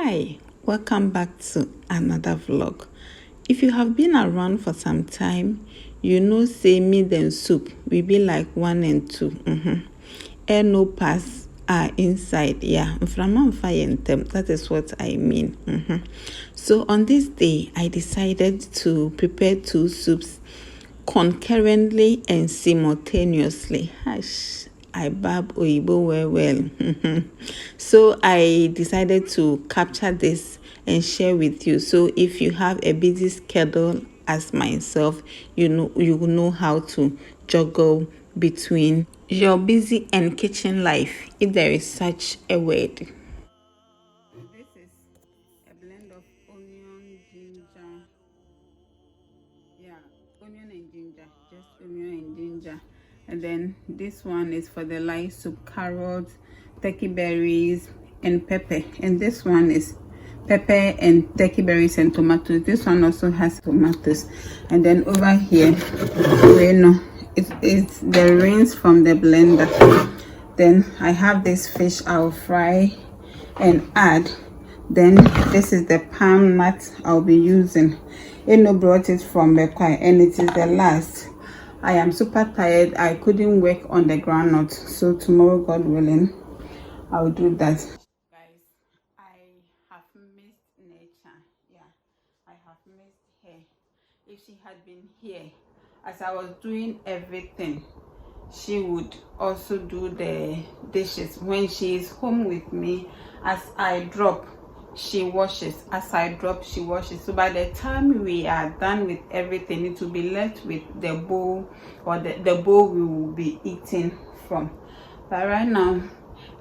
Hi, welcome back to another vlog. If you have been around for some time, you know say meat and soup we be like 1 and 2. Air no pass are inside. Yeah, that is what I mean. So on this day, I decided to prepare 2 soups concurrently and simultaneously. Hush, I bab oyibo well. So I decided to capture this and share with you. So if you have a busy schedule as myself, you will know how to juggle between your busy and kitchen life, if there is such a word. This is a blend of onion, ginger. Yeah, onion and ginger, just onion and ginger. And then this one is for the light soup: carrots, turkey berries, and pepper. And this one is pepper and turkey berries and tomatoes. This one also has tomatoes. And then over here, it's the rinse from the blender. Then I have this fish I'll fry and add. Then this is the palm nut I'll be using. Eno brought it from Bekwai and it is the last. I am super tired. I couldn't work on the groundnut, so tomorrow, God willing, I'll do that. Guys, I have missed nature. Yeah, I have missed her. If she had been here as I was doing everything, she would also do the dishes. When she is home with me, as I drop, she washes. As I drop, she washes. So by the time we are done with everything, it will be left with the bowl, or the bowl we will be eating from. But right now,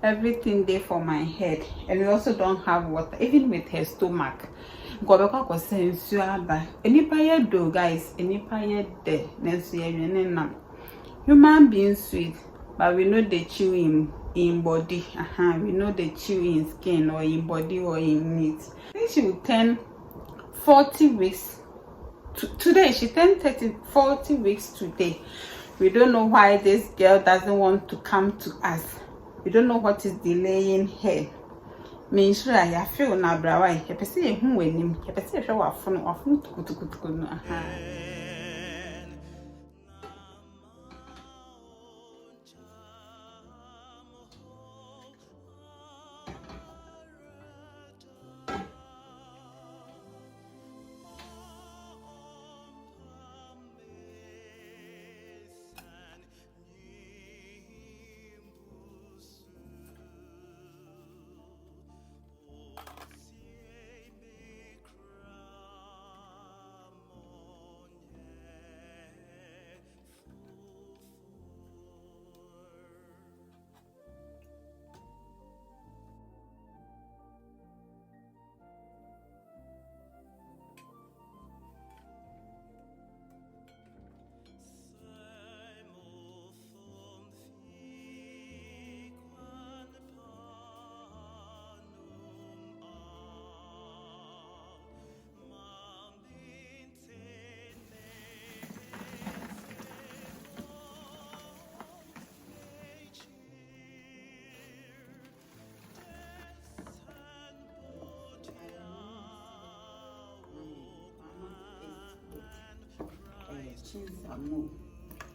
everything there for my head, and we also don't have water, even with her stomach. Guys, human beings sweet, but we know they chew in body. We know they chew in skin or in body or in meat. I think she will turn 40 weeks today. She turned 40 weeks today. We don't know why this girl doesn't want to come to us. We don't know what is delaying her. Me sure I feel na brawai. You see who wenim. You see show wafunu tukutukutuku no.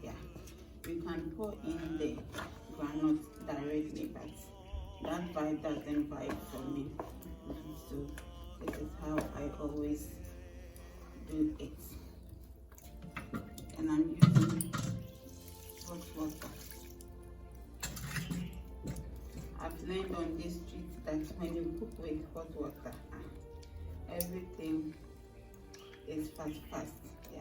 Yeah, you can pour in the granite directly, but that vibe doesn't vibe for me. So this is how I always do it. And I'm using hot water. I've learned on this street that when you cook with hot water, everything is fast. Yeah.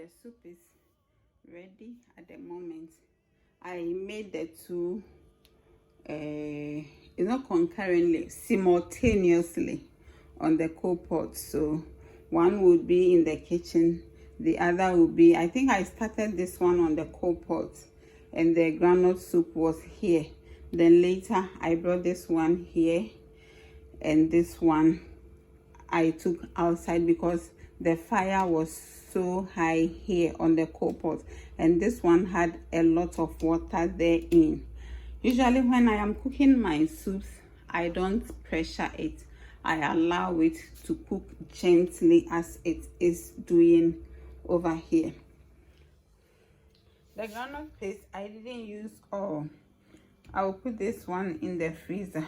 the soup is ready at the moment. I made the two not concurrently, simultaneously on the coal pot. So one would be in the kitchen, the other would be, I think I started this one on the coal pot and the groundnut soup was here. Then later I brought this one here and this one I took outside because the fire was so high here on the coal pot, and this one had a lot of water therein. Usually when I am cooking my soups, I don't pressure it. I allow it to cook gently as it is doing over here. The groundnut paste, I didn't use all. I will put this one in the freezer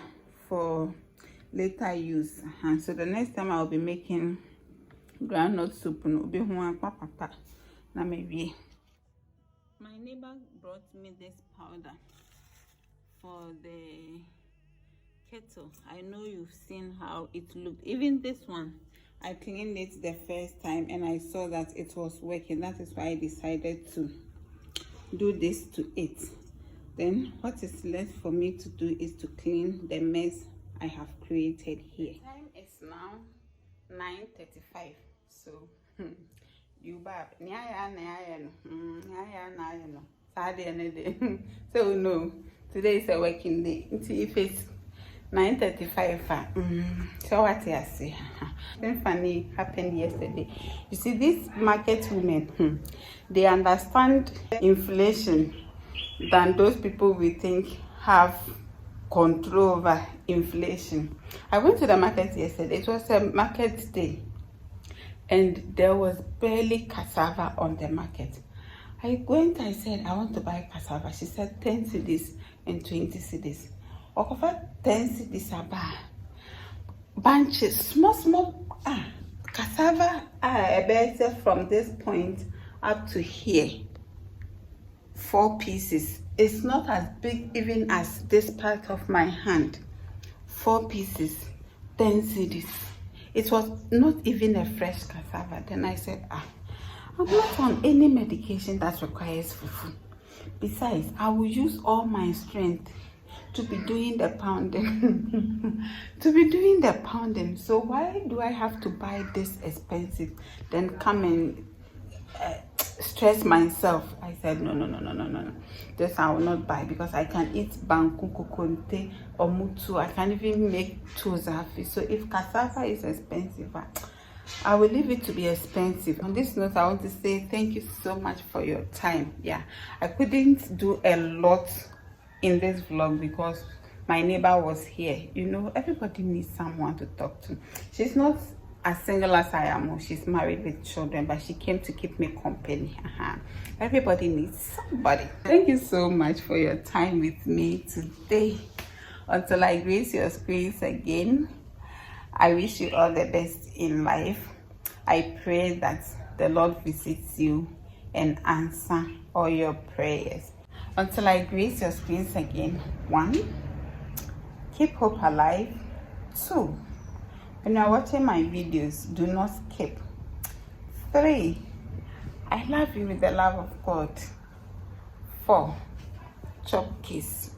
for later use. And so the next time I'll be making groundnut soup, my neighbor brought me this powder for the kettle. I know you've seen how it looked. Even this one, I cleaned it the first time and I saw that it was working. That is why I decided to do this to it. Then what is left for me to do is to clean the mess I have created here. Time is now 9:35. So you bab so no, today is a working day. If it's 9:35, so what I say? Something funny happened yesterday. You see, these market women, they understand inflation than those people we think have control over inflation. I went to the market yesterday. It was a market day and there was barely cassava on the market. I went, I said, I want to buy cassava. She said 10 cedis and 20 cedis. Okofa 10 cedis aba. Bunches, small cassava better from this point up to here. 4 pieces. It's not as big even as this part of my hand. 4 pieces, 10 cedis. It was not even a fresh cassava. Then I said, I'm not on any medication that requires fufu. Besides, I will use all my strength to be doing the pounding. So why do I have to buy this expensive, then come and stress myself? I said, no. This I will not buy because I can eat banku, kokonte, or mutu. I can even make tozafi. So if cassava is expensive, I will leave it to be expensive. On this note, I want to say thank you so much for your time. Yeah, I couldn't do a lot in this vlog because my neighbor was here. You know, everybody needs someone to talk to. She's not as single as I am. She's married with children, but she came to keep me company. Everybody needs somebody. Thank you so much for your time with me today. Until I grace your screens again, I wish you all the best in life. I pray that the Lord visits you and answer all your prayers. Until I grace your screens again, 1, keep hope alive. 2, when you're watching my videos, do not skip. 3, I love you with the love of God. 4, chop kiss.